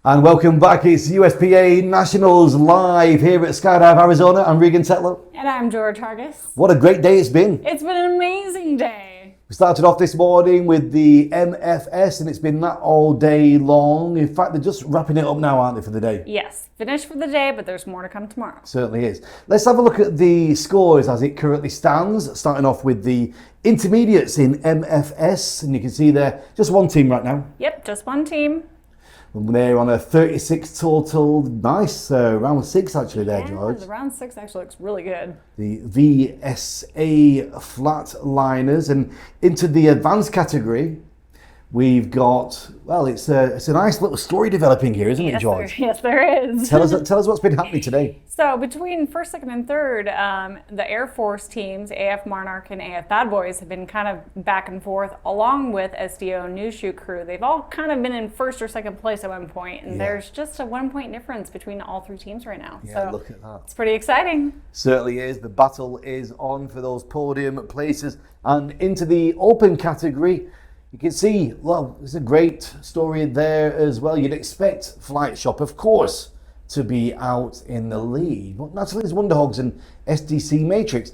And welcome back. It's USPA Nationals live here at Skydive, Arizona. I'm Regan Tetlow. And I'm George Hargis. What a great day it's been. It's been an amazing day. We started off this morning with the MFS and it's been that all day long. In fact, they're just wrapping it up now, aren't they, for the day? Yes, finished for the day, but there's more to come tomorrow. Certainly is. Let's have a look at the scores as it currently stands. Starting off with the intermediates in MFS. And you can see there, just one team right now. Yep, just one team. They're on a 36 total. Nice. Round 6 actually there, George. The round 6 actually looks really good. The VSA flatliners. And into the advanced category, we've got, well, it's a nice little story developing here, isn't it, George? Yes, there is. Tell us what's been happening today. So between first, second, and third, the Air Force teams, AF Monarch and AF Bad Boys, have been kind of back and forth, along with SDO News Shoot Crew. They've all kind of been in first or second place at one point, and there's just a 1 point difference between all three teams right now. Yeah, so look at that. It's pretty exciting. Certainly is. The battle is on for those podium places. And into the open category, you can see, well, there's a great story there as well. You'd expect Flight Shop, of course, to be out in the lead. But Natalie's Wonderhogs and SDC Matrix,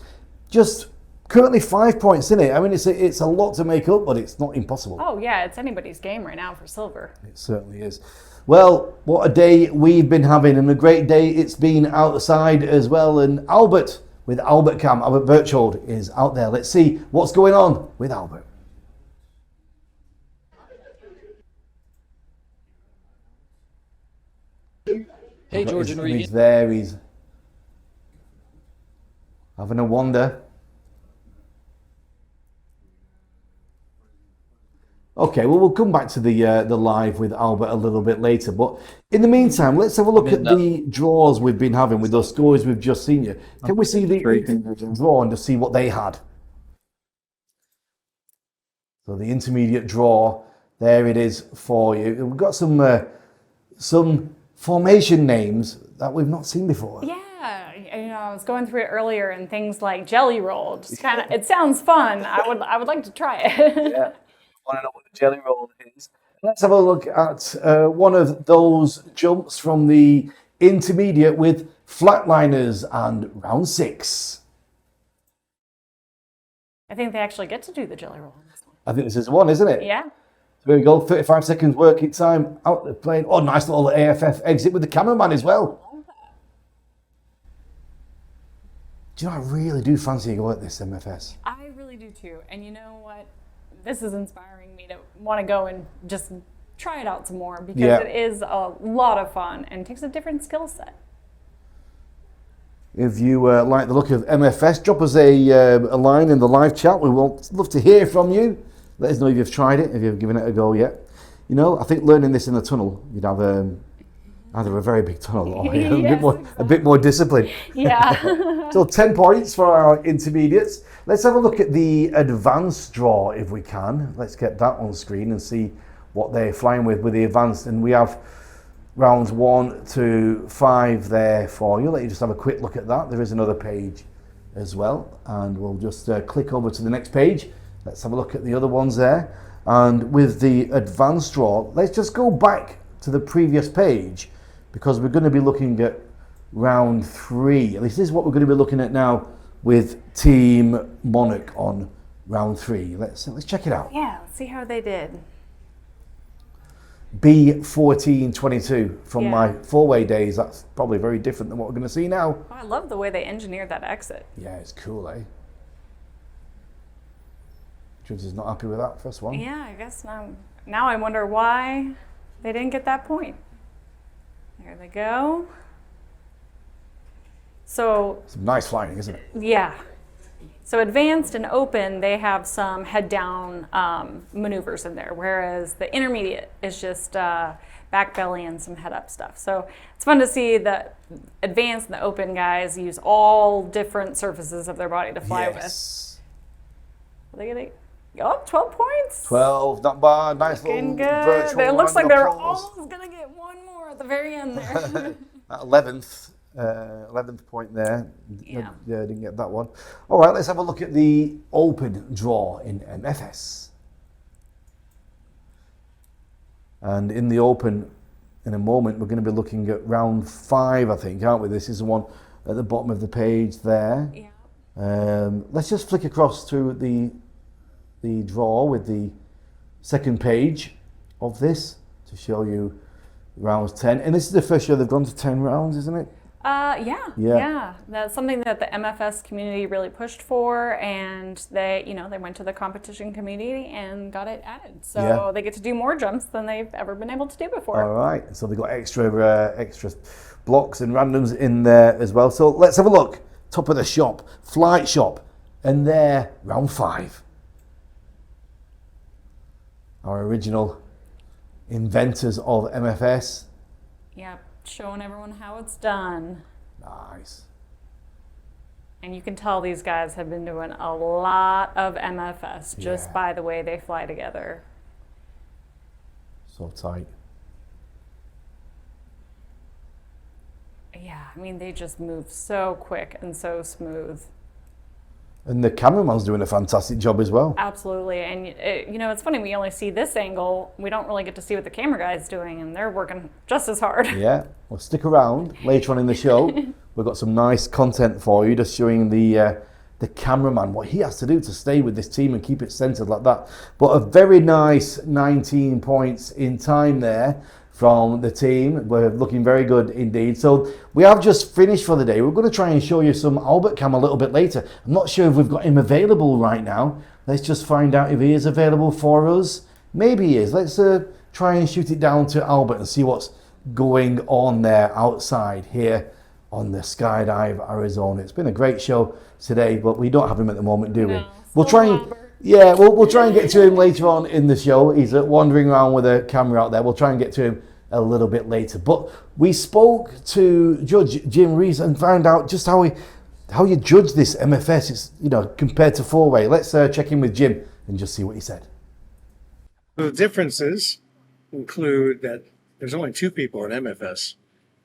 just currently 5 points in it. I mean, it's a lot to make up, but it's not impossible. Oh, yeah, it's anybody's game right now for silver. It certainly is. Well, what a day we've been having, and a great day it's been outside as well. And Albert, with Albert Berchhold is out there. Let's see what's going on with Albert. Hey, George and Regan. He's there, he's having a wander. Okay, well, we'll come back to the live with Albert a little bit later. But in the meantime, let's have a look at the draws we've been having with those scores we've just seen you. Can we see the draw and just see what they had? So the intermediate draw, there it is for you. We've got some formation names that we've not seen before. Yeah, I was going through it earlier, and things like Jelly Roll, just kind of, it sounds fun. I would like to try it. Yeah, I want to know what the Jelly Roll is. Let's have a look at one of those jumps from the intermediate with flatliners and round 6. I think they actually get to do the Jelly Roll on this one. I think this is one, isn't it? Yeah. There we go, 35 seconds working time out the plane. Oh, nice little AFF exit with the cameraman as well. Do you know, I really do fancy going at this MFS. I really do too. And you know what? This is inspiring me to want to go and just try it out some more, because it is a lot of fun and takes a different skill set. If you like the look of MFS, drop us a line in the live chat. We would love to hear from you. Let us know if you've tried it, if you've given it a go yet. You know, I think learning this in the tunnel, you'd have either a very big tunnel or a bit more discipline. Yeah. So 10 points for our intermediates. Let's have a look at the advanced draw if we can. Let's get that on screen and see what they're flying with the advanced. And we have rounds 1 to 5 there for you. Let you just have a quick look at that. There is another page as well. And we'll just click over to the next page. Let's have a look at the other ones there. And with the advanced draw, let's just go back to the previous page, because we're going to be looking at round 3. At least this is what we're going to be looking at now with Team Monarch on round 3. Let's check it out. Yeah, let's see how they did. B1422 from my 4-way days. That's probably very different than what we're going to see now. Oh, I love the way they engineered that exit. Yeah, it's cool, eh? Judge is not happy with that first one. Yeah, I guess now I wonder why they didn't get that point. There they go. So some nice flying, isn't it? Yeah. So advanced and open, they have some head down maneuvers in there, whereas the intermediate is just back belly and some head up stuff. So it's fun to see the advanced and the open guys use all different surfaces of their body to fly with. Are they getting 12 points? 12, not bad. Nice Looking little good. virtual. It looks like they're applause. almost going to get one more at the very end there. That 11th point there. Yeah. Didn't get that one. All right, let's have a look at the open draw in MFS. And in the open, in a moment. We're going to be looking at round 5, I think, aren't we? This is the one at the bottom of the page there. Yeah. Let's just flick across to the draw with the second page of this to show you rounds 10. And this is the first year they've gone to 10 rounds, isn't it? Yeah. That's something that the MFS community really pushed for, and they went to the competition committee and got it added. So they get to do more jumps than they've ever been able to do before. All right. So they've got extra blocks and randoms in there as well. So let's have a look. Top of the shop, flight shop, and there, round 5. Our original inventors of MFS. Yeah, showing everyone how it's done. Nice. And you can tell these guys have been doing a lot of MFS just by the way they fly together. So tight. Yeah, I mean, they just move so quick and so smooth. And the cameraman's doing a fantastic job as well. Absolutely. And, it's funny, we only see this angle. We don't really get to see what the camera guy's doing, and they're working just as hard. Yeah. Well, stick around later on in the show. We've got some nice content for you, just showing the cameraman, what he has to do to stay with this team and keep it centered like that. But a very nice 19 points in time there from the team. We're looking very good indeed. So we have just finished for the day. We're going to try and show you some Albert Cam a little bit later. I'm not sure if we've got him available right now. Let's just find out if he is available for us. Maybe he is. Let's try and shoot it down to Albert and see what's going on there outside here on the Skydive Arizona. It's been a great show today, but we don't have him at the moment, do we? We'll try and we'll try and get to him later on in the show. He's wandering around with a camera out there. We'll try and get to him a little bit later. But we spoke to Judge Jim Rees and found out just how you judge this MFS. It's compared to 4-way. Let's check in with Jim and just see what he said. The differences include that there's only 2 people in MFS,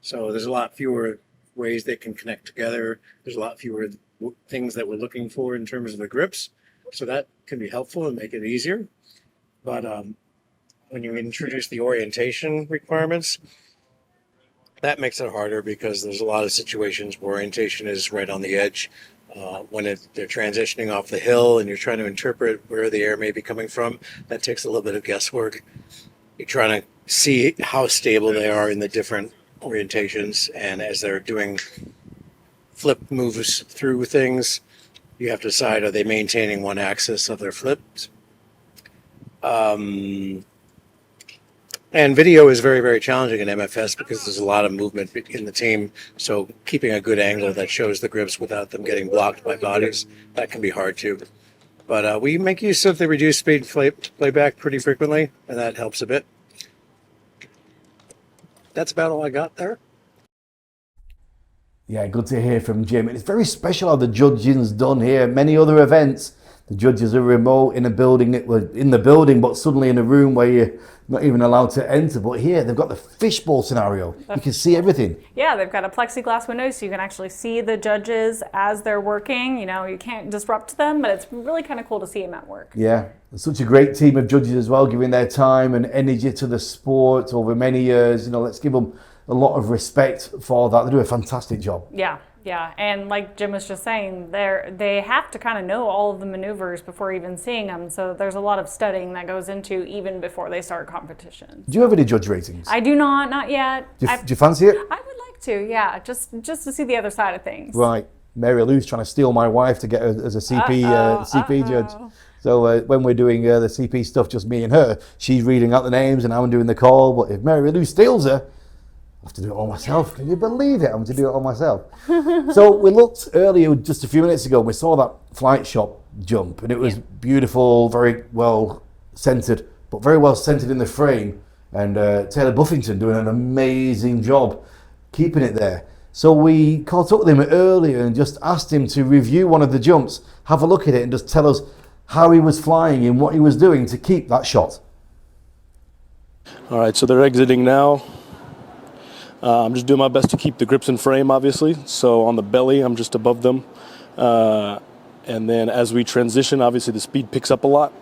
so there's a lot fewer ways they can connect together. There's a lot fewer things that we're looking for in terms of the grips, so that can be helpful and make it easier. But when you introduce the orientation requirements, that makes it harder because there's a lot of situations where orientation is right on the edge. When they're transitioning off the hill and you're trying to interpret where the air may be coming from, that takes a little bit of guesswork. You're trying to see how stable they are in the different orientations, and as they're doing flip moves through things, you have to decide, are they maintaining one axis of their flips? And video is very, very challenging in MFS because there's a lot of movement in the team. So keeping a good angle that shows the grips without them getting blocked by bodies, that can be hard too. But we make use of the reduced speed playback pretty frequently, and that helps a bit. That's about all I got there. Yeah, good to hear from Jim. It's very special how the judging's done here. Many other events, the judges are remote in a building, in the building, but suddenly in a room where you're not even allowed to enter. But here, they've got the fishbowl scenario. You can see everything. Yeah, they've got a plexiglass window so you can actually see the judges as they're working. You can't disrupt them, but it's really kind of cool to see them at work. Yeah, such a great team of judges as well, giving their time and energy to the sport over many years. Let's give them a lot of respect for that. They do a fantastic job. Yeah, and like Jim was just saying, they have to kind of know all of the maneuvers before even seeing them. So there's a lot of studying that goes into even before they start competitions. Do you have any judge ratings? I do not yet. Do you fancy it? I would like to, yeah, just to see the other side of things. Right, Mary Lou's trying to steal my wife to get her as a CP judge. So when we're doing the CP stuff, just me and her, she's reading out the names and I'm doing the call. But if Mary Lou steals her, I have to do it all myself. Can you believe it? I'm going to do it all myself. So we looked earlier, just a few minutes ago, we saw that flight shop jump, and it was beautiful, very well centered, but very well centered in the frame. And Taylor Buffington doing an amazing job keeping it there. So we caught up with him earlier and just asked him to review one of the jumps, have a look at it, and just tell us how he was flying and what he was doing to keep that shot. All right, so they're exiting now. I'm just doing my best to keep the grips in frame, obviously. So on the belly, I'm just above them. And then as we transition, obviously the speed picks up a lot.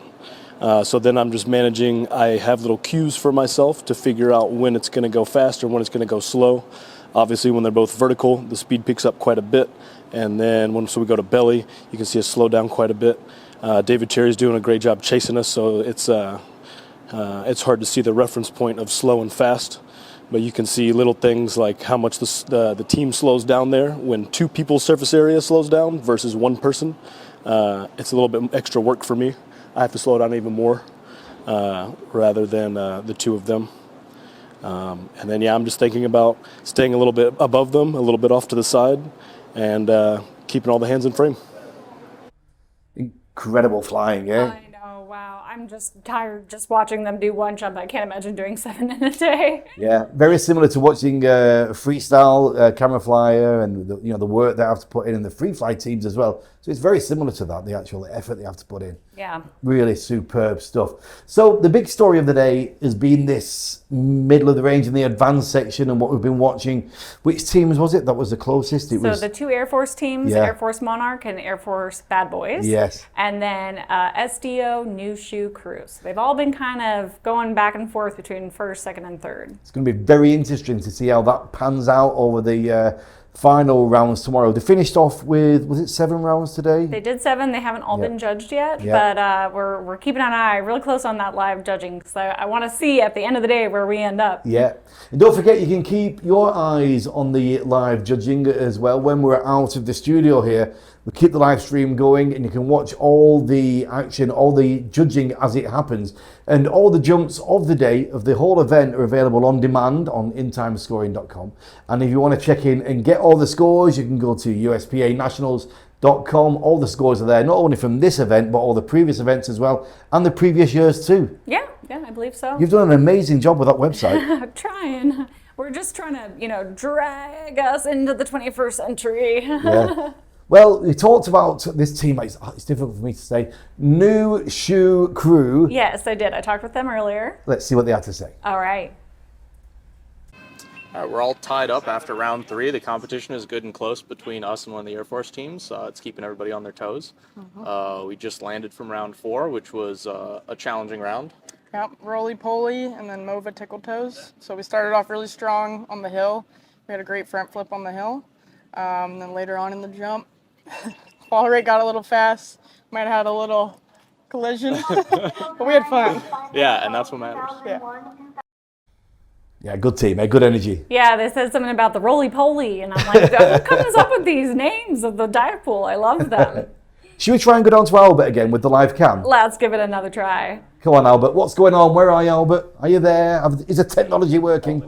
So then I'm just managing. I have little cues for myself to figure out when it's going to go fast or when it's going to go slow. Obviously, when they're both vertical, the speed picks up quite a bit. And then once we go to belly, you can see us slow down quite a bit. David Cherry's doing a great job chasing us, so it's hard to see the reference point of slow and fast. But you can see little things like how much the team slows down there when two people's surface area slows down versus one person. It's a little bit extra work for me. I have to slow down even more rather than the two of them. And then, I'm just thinking about staying a little bit above them, a little bit off to the side, and keeping all the hands in frame. Incredible flying, yeah? I know, wow. I'm just tired just watching them do one jump. I can't imagine doing 7 in a day. Yeah, very similar to watching freestyle camera flyer and the work they have to put in the free fly teams as well. So it's very similar to that, the actual effort they have to put in. Yeah. Really superb stuff. So the big story of the day has been this middle of the range in the advanced section and what we've been watching. Which teams was it that was the closest? It was the two Air Force teams, Yeah. Air Force Monarch and Air Force Bad Boys. Yes. And then SDO New Shoe Crew. So they've all been kind of going back and forth between first, second, and third. It's going to be very interesting to see how that pans out over the final rounds tomorrow. They finished off with, was it 7 rounds today? They did 7. They haven't all been judged yet, Yeah. but we're keeping an eye really close on that live judging because I want to see at the end of the day where we end up. Yeah. And don't forget, you can keep your eyes on the live judging as well. When we're out of the studio here, we keep the live stream going and you can watch all the action, all the judging as it happens. And all the jumps of the day, of the whole event, are available on demand on intimescoring.com. And if you want to check in and get all the scores, you can go to USPAnationals.com. All the scores are there, not only from this event, but all the previous events as well, and the previous years too. Yeah, I believe so. You've done an amazing job with that website. I'm trying. We're just trying to, drag us into the 21st century. Yeah. Well, we talked about this team, it's difficult for me to say, New Shoe Crew. Yes, I did. I talked with them earlier. Let's see what they had to say. All right. All right, we're all tied up after round 3. The competition is good and close between us and one of the Air Force teams. It's keeping everybody on their toes. We just landed from round 4, which was a challenging round. Yep, roly-poly and then Mova tickle toes. So we started off really strong on the hill. We had a great front flip on the hill. Then later on in the jump, fall rate got a little fast. Might have had a little collision, but we had fun. Yeah, and that's what matters. Yeah. Yeah, good team, good energy. Yeah, they said something about the roly-poly, and I'm like, what comes up with these names of the dive pool? I love them. Should we try and go down to Albert again with the live cam? Let's give it another try. Come on, Albert. What's going on? Where are you, Albert? Are you there? Is the technology working?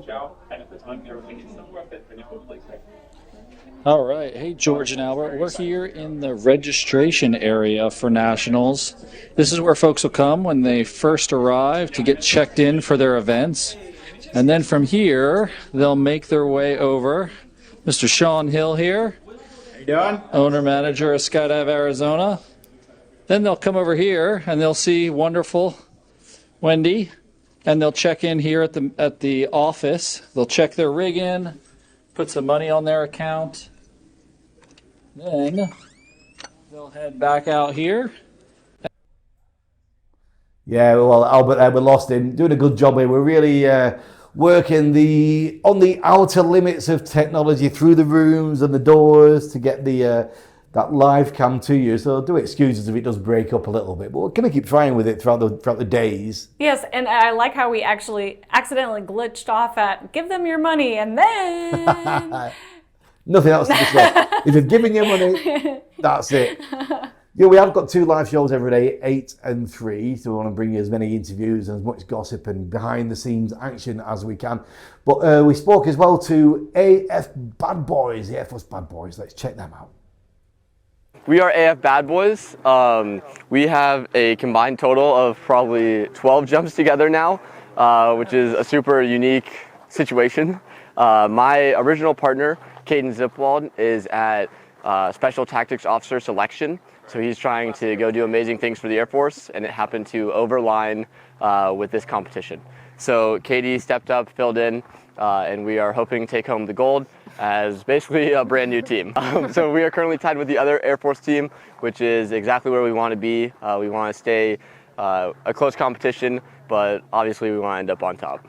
All right. Hey, George and Albert. We're here in the registration area for Nationals. This is where folks will come when they first arrive to get checked in for their events. And then from here, they'll make their way over. Mr. Sean Hill here. How you doing? Owner-manager of Skydive Arizona. Then they'll come over here and they'll see wonderful Wendy. And they'll check in here at the office. They'll check their rig in, put some money on their account. Then they'll head back out here. Yeah, well, Albert, we lost him. Doing a good job here. We're really working on the outer limits of technology through the rooms and the doors to get that live cam to you. So do excuse us if it does break up a little bit, but we're going to keep trying with it throughout the days. Yes, and I like how we actually accidentally glitched off at give them your money and then... Nothing else to say. If you've given your money, that's it. Yeah, we have got 2 live shows every day, 8 and 3. So we want to bring you as many interviews and as much gossip and behind the scenes action as we can. But we spoke as well to AF Bad Boys, the Air Force Bad Boys. Let's check them out. We are AF Bad Boys. We have a combined total of probably 12 jumps together now, which is a super unique situation. My original partner, Caden Zipwald, is at Special Tactics Officer Selection. So he's trying to go do amazing things for the Air Force, and it happened to overline with this competition. So Katie stepped up, filled in, and we are hoping to take home the gold as basically a brand new team. So we are currently tied with the other Air Force team, which is exactly where we want to be. We want to stay a close competition, but obviously we want to end up on top.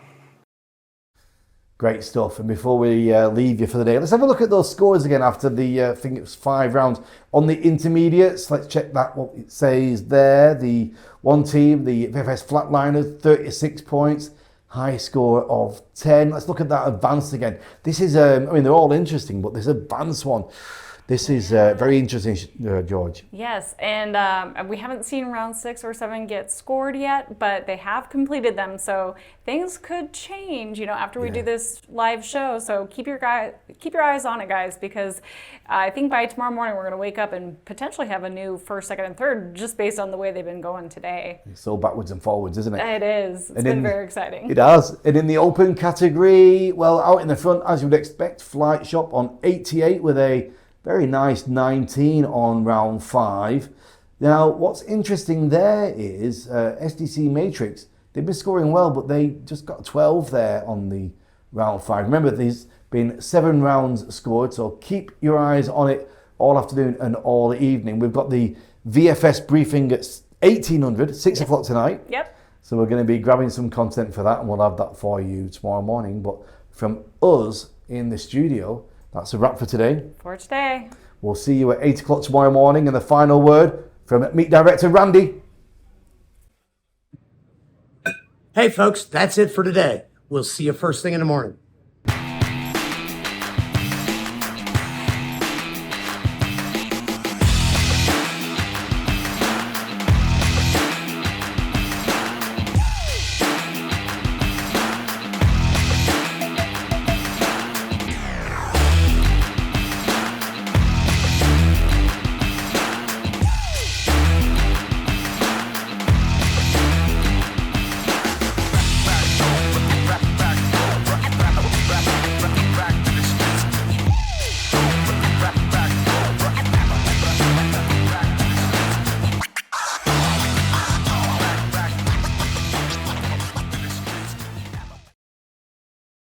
Great stuff. And before we leave you for the day, let's have a look at those scores again after the, I think it was 5 rounds. On the intermediates, let's check that, what it says there. The one team, the MFS Flatliners, 36 points, high score of 10. Let's look at that advanced again. This is, I mean, they're all interesting, but this advanced one, this is very interesting, George. Yes, and we haven't seen round 6 or 7 get scored yet, but they have completed them, so things could change, you know, after we do this live show. So keep your eyes on it, guys, because I think by tomorrow morning we're going to wake up and potentially have a new first, second, and third just based on the way they've been going today. It's so backwards and forwards, isn't it? It is. It's been very exciting. It has. And in the open category, well, out in the front, as you would expect, Flight Shop on 88 with a very nice 19 on round 5. Now, what's interesting there is SDC Matrix. They've been scoring well, but they just got 12 there on the round 5. Remember, there's been 7 rounds scored, so keep your eyes on it all afternoon and all evening. We've got the VFS briefing at 1800, 6 o'clock tonight. Yep. So we're going to be grabbing some content for that, and we'll have that for you tomorrow morning. But from us in the studio, that's a wrap for today. For today. We'll see you at 8 o'clock tomorrow morning. And the final word from Meet Director Randy. Hey, folks, that's it for today. We'll see you first thing in the morning.